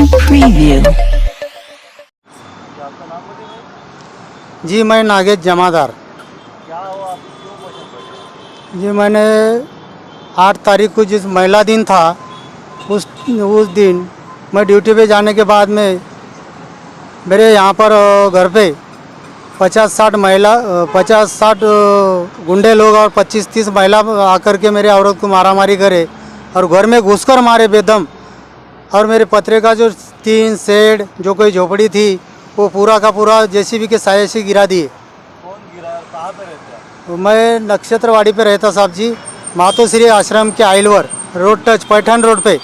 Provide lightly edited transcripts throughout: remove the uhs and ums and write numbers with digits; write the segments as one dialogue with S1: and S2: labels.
S1: Preview.
S2: जी मैं नागेश जमादार।
S3: क्या हुआ, आप क्यों क्वेश्चन बैठे?
S2: जी मैंने 8 तारीख को जिस महिला दिन था उस दिन मैं ड्यूटी पे जाने के बाद में मेरे यहाँ पर घर पे 50-60 गुंडे लोग और 25-30 महिला आकर के मेरे औरत को मारामारी करे और घर में घुसकर मारे बेदम। और मेरे पत्रे का जो 3 शेड जो कोई झोपड़ी थी वो पूरा का पूरा जेसीबी के साये से गिरा दिए।
S3: कौन गिरा है, कहाँ पे रहते हैं?
S2: मैं नक्षत्रवाड़ी पे रहता साहब जी, मातोश्री आश्रम के आइलवर रोड टच पैठन रोड पे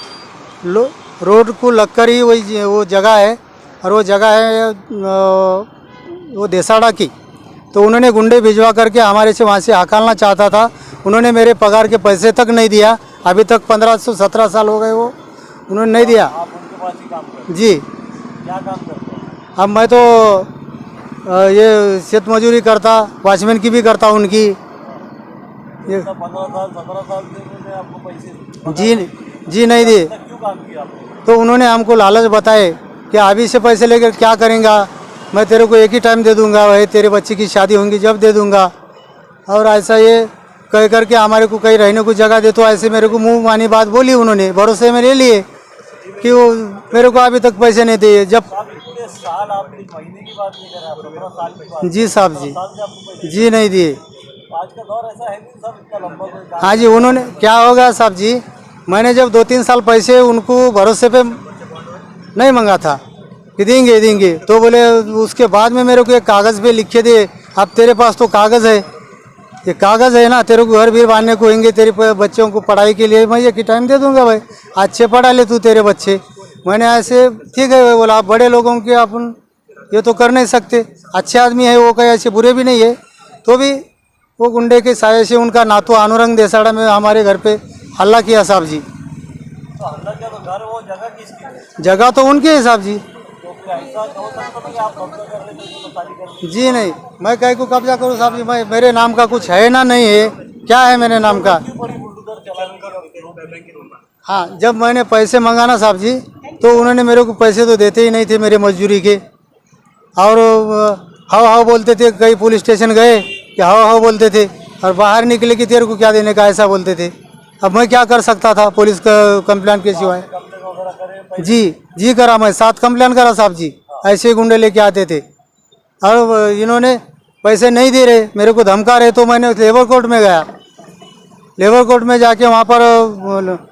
S2: रोड को लगकर ही वही वो जगह है। और वो जगह है वो देसाड़ा की। तो उन्होंने गुंडे भिजवा करके हमारे से वहाँ से हकालना चाहता था। उन्होंने मेरे पगार के पैसे तक नहीं दिया। अभी तक 1517 साल हो गए वो उन्होंने नहीं दिया।
S3: आप उनके पास ही काम करते
S2: जी
S3: हैं? क्या काम करते हैं?
S2: अब मैं तो ये खेत मजूरी करता, वॉचमैन की भी करता उनकी। ये
S3: 15 साल 17 साल से उन्होंने आपको पैसे
S2: जी नहीं दिए।
S3: क्यों काम किया आपने?
S2: तो उन्होंने हमको लालच बताए कि अभी से पैसे लेकर क्या करेंगा, मैं तेरे को एक ही टाइम दे दूंगा, वही तेरे बच्चे की शादी होंगी जब दे दूंगा। और ऐसा ये कह करके हमारे को कहीं रहने को जगह दे। तो ऐसे मेरे को मुंह मानी बात बोली उन्होंने, भरोसे में ले लिए कि वो मेरे को अभी तक पैसे नहीं दिए। जब
S3: आप इतने साल, आप एक महीने की बात नहीं कर रहे, आप 15 साल की बात।
S2: जी साहब जी,
S3: साल से आपको पैसे
S2: जी नहीं दिए।
S3: आज का दौर ऐसा है नहीं सब इतना लंबा कोई काम।
S2: हाँ जी, उन्होंने क्या होगा साहब जी, मैंने जब 2-3 साल पैसे उनको भरोसे पे नहीं मंगा था कि देंगे, तो बोले उसके बाद में मेरे को एक कागज़ पे लिख के दे। अब तेरे पास तो कागज़ है, ये कागज़ है ना, तेरे को घर भी बांधने को होंगे, तेरे बच्चों को पढ़ाई के लिए मैं एक ही टाइम दे दूंगा भाई, अच्छे पढ़ा ले तू तेरे बच्चे। मैंने ऐसे ठीक है बोला, आप बड़े लोगों के अपन ये तो कर नहीं सकते, अच्छे आदमी है वो, कहीं ऐसे बुरे भी नहीं है। तो भी वो गुंडे के साये से उनका नातो अनुरंग देसाड़ा में हमारे घर पे हल्ला किया साहब जी।
S3: तो हल्ला किया तो घर वो जगह किसकी है?
S2: जगह तो उनके है साहब जी।
S3: तो फिर ऐसा हो सकता था कि आप कब्जा कर लेते तो खाली कर लेते।
S2: जी नहीं, मैं कहीं को कब्जा करूँ साहब जी, मैं मेरे नाम का कुछ है ना, नहीं है, क्या है मेरे नाम का?
S3: क्यों बड़ी बुलडोजर चलाने का
S2: हाँ, जब मैंने पैसे मंगाना साहब जी तो उन्होंने मेरे को पैसे तो देते ही नहीं थे मेरे मजदूरी के। और हाव बोलते थे, कई पुलिस स्टेशन गए कि हाव बोलते थे, और बाहर निकले कि तेरे को क्या देने का, ऐसा बोलते थे। अब मैं क्या कर सकता था पुलिस का कंप्लेंट के सिवाय?
S3: कंप्लेन वगैरह करें?
S2: जी करा, मैं 7 कंप्लेन करा साहब जी, ऐसे ही गुंडे लेके आते थे। और इन्होंने पैसे नहीं दे रहे, मेरे को धमका रहे। तो मैंने लेबर कोर्ट में गया, लेबर कोर्ट में जाके वहाँ पर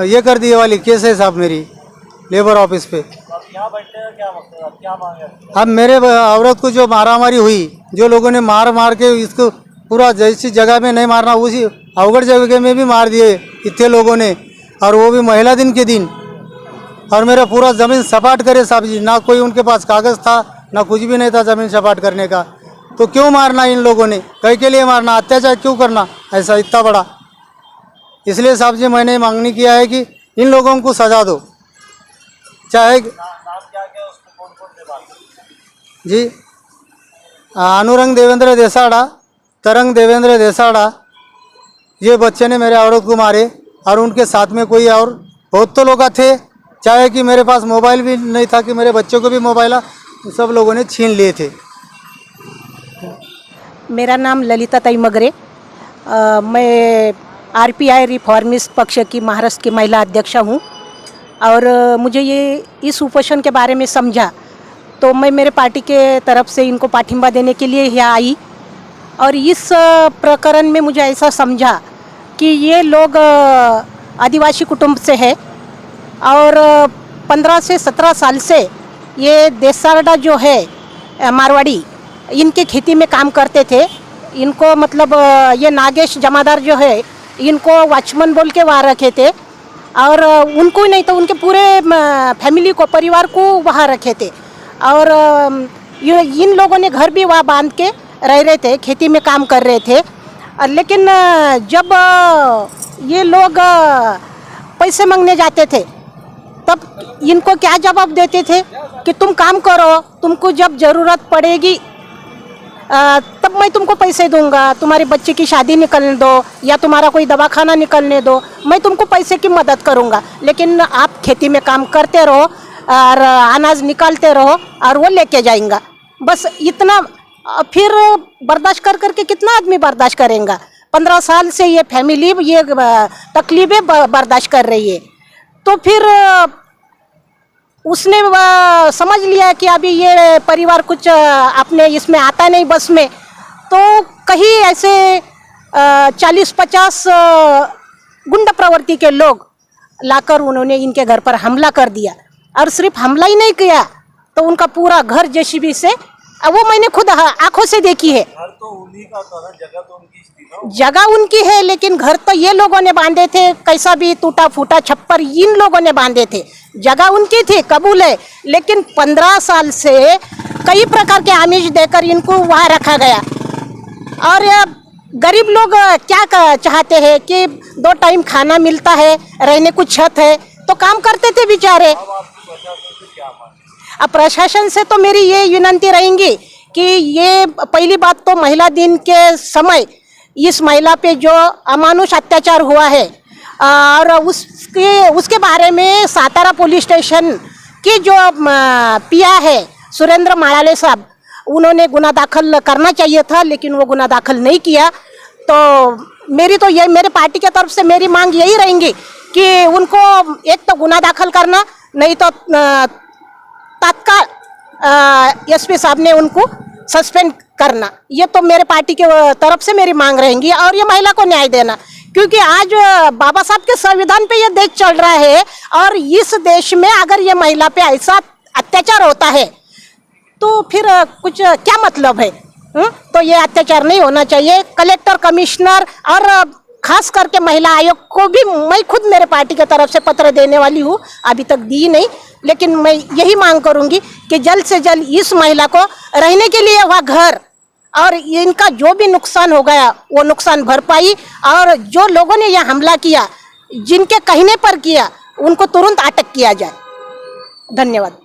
S2: ये कर दिए वाली केस है साहब मेरी लेबर ऑफिस पे।
S3: आप यहाँ बैठे हैं, क्या मकसद है? क्या मांगे?
S2: अब मेरे औरत को जो मारामारी हुई, जो लोगों ने मार के इसको पूरा जैसी जगह में नहीं मारना उसी अवगढ़ जगह में भी मार दिए इतने लोगों ने, और वो भी महिला दिन के दिन। और मेरा पूरा ज़मीन सपाट करे साहब जी, ना कोई उनके पास कागज़ था ना कुछ भी नहीं था ज़मीन सपाट करने का। तो क्यों मारना इन लोगों ने, कई के लिए मारना, अत्याचार क्यों करना ऐसा इतना बड़ा? इसलिए साहब जी मैंने मांगनी किया है कि इन लोगों को सजा दो, चाहे
S3: नाम क्या क्या उसको कौन कौन से बात?
S2: जी अनुरंग देवेंद्र देसाड़ा, तरंग देवेंद्र देसाड़ा, ये बच्चे ने मेरे औरत को मारे। और उनके साथ में कोई और बहुत तो लोग थे, चाहे कि मेरे पास मोबाइल भी नहीं था कि मेरे बच्चों को भी मोबाइल सब लोगों ने छीन लिए थे।
S4: मेरा नाम ललिता ताई मगरे, मैं आरपीआई रिफॉर्मिस्ट पक्ष की महाराष्ट्र की महिला अध्यक्षा हूँ। और मुझे ये इस उपोषण के बारे में समझा तो मैं मेरे पार्टी के तरफ से इनको पाठिंबा देने के लिए यहाँ आई। और इस प्रकरण में मुझे ऐसा समझा कि ये लोग आदिवासी कुटुंब से है और 15 से 17 साल से ये देसाड़ा जो है मारवाड़ी, इनके खेती में काम करते थे। इनको मतलब ये नागेश जमादार जो है इनको वॉचमैन बोल के वहाँ रखे थे, और उनको ही नहीं तो उनके पूरे फैमिली को, परिवार को वहाँ रखे थे। और इन लोगों ने घर भी वहाँ बांध के रह रहे थे, खेती में काम कर रहे थे। लेकिन जब ये लोग पैसे मांगने जाते थे तब इनको क्या जवाब देते थे कि तुम काम करो, तुमको जब ज़रूरत पड़ेगी तब मैं तुमको पैसे दूंगा, तुम्हारे बच्चे की शादी निकलने दो या तुम्हारा कोई दवाखाना निकलने दो, मैं तुमको पैसे की मदद करूंगा, लेकिन आप खेती में काम करते रहो। और अनाज निकालते रहो और वो लेके जाएंगा, बस इतना। फिर बर्दाश्त कर करके कितना आदमी बर्दाश्त करेगा? 15 साल से ये फैमिली ये तकलीफें बर्दाश्त कर रही है। तो फिर उसने समझ लिया कि अभी ये परिवार कुछ अपने इसमें आता नहीं बस में, तो कहीं ऐसे 40-50 गुंडा प्रवृत्ति के लोग लाकर उन्होंने इनके घर पर हमला कर दिया। और सिर्फ हमला ही नहीं किया, तो उनका पूरा घर जेसीबी से, वो मैंने खुद आंखों से देखी है।
S3: घर तो उन्हीं का था ना, जगह तो उनकी थी ना।
S4: जगह उनकी है, लेकिन घर तो ये लोगों ने बांधे थे, कैसा भी टूटा फूटा छप्पर इन लोगों ने बांधे थे। जगह उनकी थी, कबूल है, लेकिन 15 साल से कई प्रकार के आमिष देकर इनको वहाँ रखा गया। और गरीब लोग क्या चाहते हैं कि 2 टाइम खाना मिलता है, रहने को छत है, तो काम करते थे बेचारे।
S3: अब आपकी प्रशासन से क्या मांग?
S4: अब प्रशासन से तो मेरी ये विनती रहेंगी कि ये पहली बात तो महिला दिन के समय इस महिला पे जो अमानुष अत्याचार हुआ है और उसके बारे में सातारा पुलिस स्टेशन की जो पिया है सुरेंद्र माळाले साहब, उन्होंने गुना दाखिल करना चाहिए था, लेकिन वो गुना दाखिल नहीं किया। तो मेरी तो ये मेरे पार्टी की तरफ से मेरी मांग यही रहेंगी कि उनको एक तो गुना दाखिल करना, नहीं तो तत्काल एसपी साहब ने उनको सस्पेंड करना। ये तो मेरे पार्टी के तरफ से मेरी मांग रहेंगी। और ये महिला को न्याय देना, क्योंकि आज बाबा साहब के संविधान पे ये देश चल रहा है, और इस देश में अगर ये महिला पे ऐसा अत्याचार होता है तो फिर कुछ क्या मतलब है? तो ये अत्याचार नहीं होना चाहिए। कलेक्टर, कमिश्नर और खास करके महिला आयोग को भी मैं खुद मेरे पार्टी की तरफ से पत्र देने वाली हूँ, अभी तक दी नहीं, लेकिन मैं यही मांग करूँगी कि जल्द से जल्द इस महिला को रहने के लिए वह घर और इनका जो भी नुकसान हो गया वो नुकसान भरपाई, और जो लोगों ने यह हमला किया, जिनके कहने पर किया, उनको तुरंत अटक किया जाए। धन्यवाद।